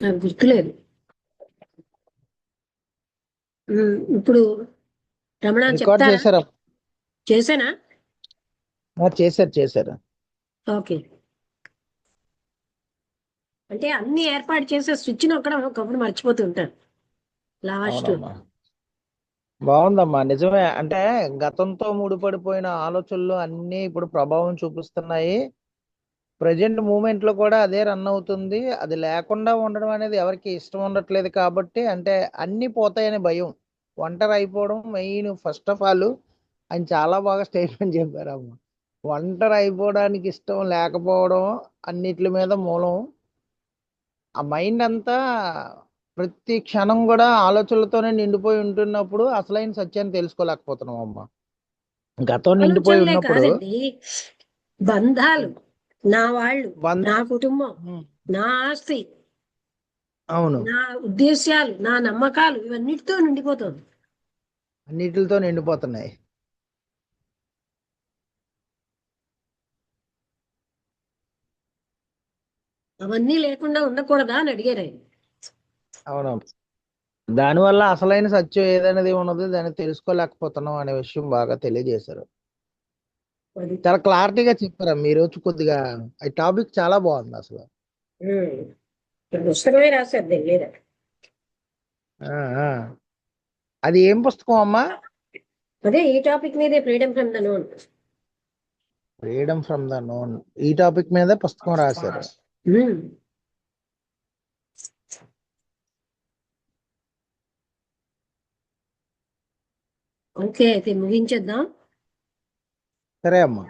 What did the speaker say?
నాకు గుర్తులేదు. ఇప్పుడు రమణ రికార్డ్ చెప్తారా? చేశారా? చేశానా? చేశారు చేశారు. ఓకే. అంటే అన్ని ఏర్పాటు చేసే స్విచ్ నొక్కడం ఒకప్పుడు మర్చిపోతూ ఉంటాను లాస్ట్. అవునమ్మా. బాగుందమ్మా, నిజమే. అంటే గతంతో ముడిపడిపోయిన ఆలోచనలు అన్నీ ఇప్పుడు ప్రభావం చూపిస్తున్నాయి. ప్రజెంట్ మూమెంట్ లో కూడా అదే రన్ అవుతుంది. అది లేకుండా ఉండడం అనేది ఎవరికి ఇష్టం ఉండట్లేదు కాబట్టి, అంటే అన్ని పోతాయని భయం. ఒంటరి అయిపోవడం మెయిన్ ఫస్ట్ ఆఫ్ ఆల్. ఆయన చాలా బాగా స్టేట్మెంట్ చెప్పారమ్మా. ఒంటరి అయిపోవడానికి ఇష్టం లేకపోవడం అన్నిటి మీద మూలం. ఆ మైండ్ అంతా ప్రతి క్షణం కూడా ఆలోచనలతోనే నిండిపోయి ఉంటున్నప్పుడు అసలైన సత్యాన్ని తెలుసుకోలేకపోతున్నాం అమ్మా. గతం నిండిపోయి ఆలోచనలే ఉన్నప్పుడు కాదండి, బంధాలు, నా వాళ్ళు, బంధ నా కుటుంబం, ఉమ్, నా ఆస్తి, అవును. నా ఉద్దేశ్యాలు, నా నమ్మకాలు ఇవన్నిటితో నిండిపోతుంది. అన్నిటితో నిండిపోతున్నాయి. అవన్నీ లేకుండా ఉండకూడదా అని అడిగారు ఆయన. అవును. దానివల్ల అసలైన సత్యం ఏదనేది ఉన్నది, దాన్ని తెలుసుకోలేకపోతున్నాం అనే విషయం బాగా తెలియజేశారు. అది. చాలా క్లారిటీగా చెప్పారు మీరు. కొద్దిగా ఈ టాపిక్ చాలా బాగుంది అసలు. పుస్తకమే రాశారు దీని మీద. ఆ, ఆ. అది ఏం పుస్తకం అమ్మా? అదే ఈ టాపిక్ మీదే, freedom from the known. Freedom from the known. ఈ టాపిక్ మీద పుస్తకం రాశారు. ఓకే, అయితే ముగించేద్దాం. సరే అమ్మా.